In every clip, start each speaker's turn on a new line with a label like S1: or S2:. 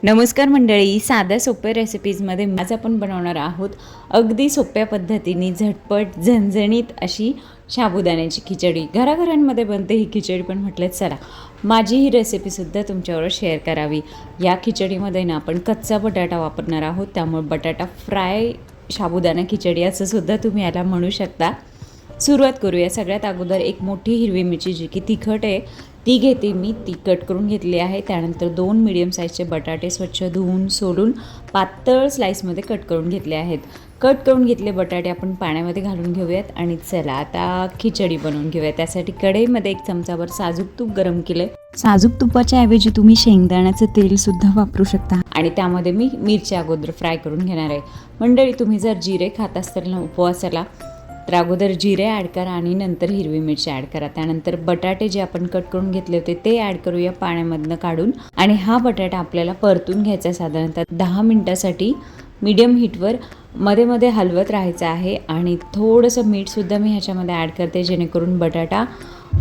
S1: नमस्कार मंडळी, साध्या सोप्या रेसिपीजमध्ये आज आपण बनवणार आहोत अगदी सोप्या पद्धतीने झटपट झणझणीत अशी साबुदाण्याची खिचडी. घराघरांमध्ये बनते ही खिचडी, पण म्हटलं चला माझी ही रेसिपीसुद्धा तुमच्याबरोबर शेअर करावी. या खिचडीमध्ये ना आपण कच्चा बटाटा वापरणार आहोत, त्यामुळे बटाटा फ्राय साबुदाणा खिचडी असं सुद्धा तुम्ही याला म्हणू शकता. सुरुवात करूया. सगळ्यात अगोदर एक मोठी हिरवी मिरची जी की तिखट आहे ती घेते मी, ती कट करून घेतली आहे. त्यानंतर 2 मीडियम साईजचे बटाटे स्वच्छ धुवून सोलून पातळ स्लाईसमध्ये कट करून घेतले आहेत. कट करून घेतले बटाटे आपण पाण्यामध्ये घालून घेऊयात आणि चला आता खिचडी बनवून घेऊया. त्यासाठी कढईमध्ये 1 चमचाभर साजूक तूप गरम केलं. साजूक तुपाच्या ऐवजी तुम्ही शेंगदाण्याचं तेलसुद्धा वापरू शकता आणि त्यामध्ये मी मिरच्या अगोदर फ्राय करून घेणार आहे. मंडळी, तुम्ही जर जिरे खात असाल ना उपवासाला, तर अगोदर जिरे ॲड करा आणि नंतर हिरवी मिरची ॲड करा. त्यानंतर बटाटे जे आपण कट करून घेतले होते ते ॲड करूया पाण्यामधनं काढून. आणि हा बटाटा आपल्याला परतून घ्यायचा साधारणतः 10 मिनटासाठी मीडियम हीटवर मध्ये मध्ये हलवत राहायचं आहे. आणि थोडंसं मीठसुद्धा मी ह्याच्यामध्ये ॲड करते, जेणेकरून बटाटा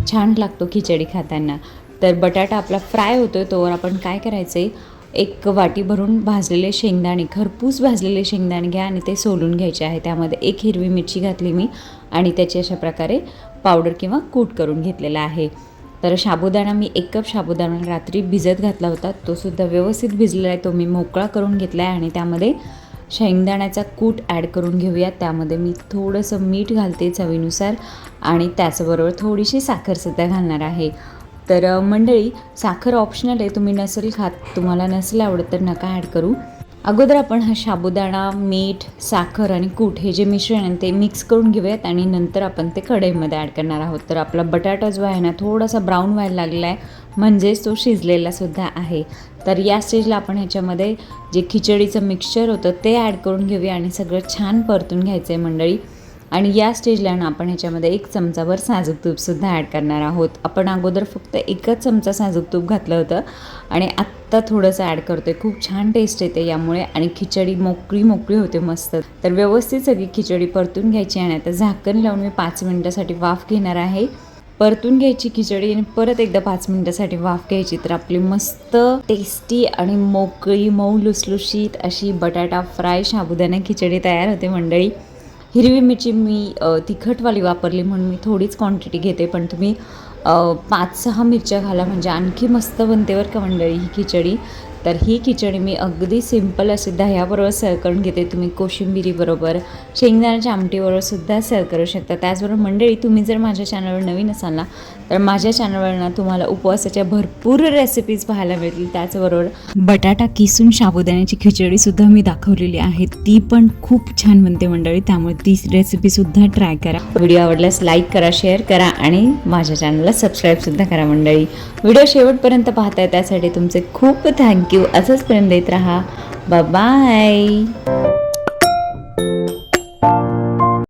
S1: छान लागतो खिचडी खाताना. तर बटाटा आपला फ्राय होतो तोवर आपण काय करायचं आहे, 1 वाटी भरून भाजलेले शेंगदाणे, खरपूस भाजलेले शेंगदाणे घ्या आणि ते सोलून घ्यायचे आहे. त्यामध्ये 1 हिरवी मिरची घातली मी आणि त्याची अशा प्रकारे पावडर किंवा कूट करून घेतलेला आहे. तर साबुदाणा मी 1 कप साबुदाणा रात्री भिजत घातला होता, तो सुद्धा व्यवस्थित भिजलेला आहे, तो मी मोकळा करून घेतला आहे. आणि त्यामध्ये शेंगदाण्याचा कूट ॲड करून घेऊया. त्यामध्ये मी थोडंसं मीठ घालते चवीनुसार आणि त्याचबरोबर थोडीशी साखरसुद्धा घालणार आहे. तर मंडळी, साखर ऑप्शनल आहे, तुम्ही नसेल खात, तुम्हाला नसेल आवडत तर नका ॲड करू. अगोदर आपण हा साबुदाणा, मीठ, साखर आणि कूट हे जे मिश्रण आहे ते मिक्स करून घेऊयात आणि नंतर आपण ते कढईमध्ये ॲड करणार आहोत. तर आपला बटाटा जो आहे ना थोडासा ब्राऊन व्हायला लागला आहे, म्हणजेच तो शिजलेलासुद्धा आहे. तर या स्टेजला आपण ह्याच्यामध्ये जे खिचडीचं मिक्सचर होतं ते ॲड करून घेऊया आणि सगळं छान परतून घ्यायचं आहे मंडळी. आणि या स्टेजला ना आपण ह्याच्यामध्ये 1 चमचाभर साजूक तूपसुद्धा ॲड करणार आहोत. आपण अगोदर फक्त 1च चमचा साजूक तूप घातलं होतं आणि आत्ता थोडंसं ॲड करतो आहे. खूप छान टेस्ट येते यामुळे आणि खिचडी मोकळी मोकळी होते मस्त. तर व्यवस्थित सगळी खिचडी परतून घ्यायची आणि आता झाकण लावून मी 5 मिनटासाठी वाफ घेणार आहे. परतून घ्यायची खिचडी आणि परत एकदा 5 मिनटासाठी वाफ घ्यायची. तर आपली मस्त टेस्टी आणि मोकळी मऊ लुसलुशीत अशी बटाटा फ्राय साबुदाणा खिचडी तयार होते मंडळी. हिरवी मिरची मी तिखटवाली वापरली म्हणून मी थोडीच क्वांटिटी घेते, पण तुम्ही 5-6 मिरच्या घाला म्हणजे आणखी मस्त बनते बरं का मंडळी ही खिचडी. तर ही खिचडी मी अगदी सिंपल अशी दह्याबरोबर सर्व करून घेते. तुम्ही कोशिंबिरीबरोबर, शेंगदाण्याच्या आमटीबरोबर सुद्धा सर्व करू शकता. त्याचबरोबर मंडळी, तुम्ही जर माझ्या चॅनलवर नवीन असाल ना, तर माझ्या चॅनलवर ना तुम्हाला उपवासाच्या भरपूर रेसिपीज पाहायला मिळतील. त्याचबरोबर बटाटा किसून साबुदाण्याची खिचडीसुद्धा मी दाखवलेली आहे, ती पण खूप छान बनते मंडळी. त्यामुळे ती रेसिपीसुद्धा ट्राय करा. व्हिडिओ आवडल्यास लाईक करा, शेअर करा आणि माझ्या चॅनलला सबस्क्राईबसुद्धा करा मंडळी. व्हिडिओ शेवटपर्यंत पाहताय त्यासाठी तुमचे खूप थँक्यू. असंच पर्यंत देत राहा. बाय.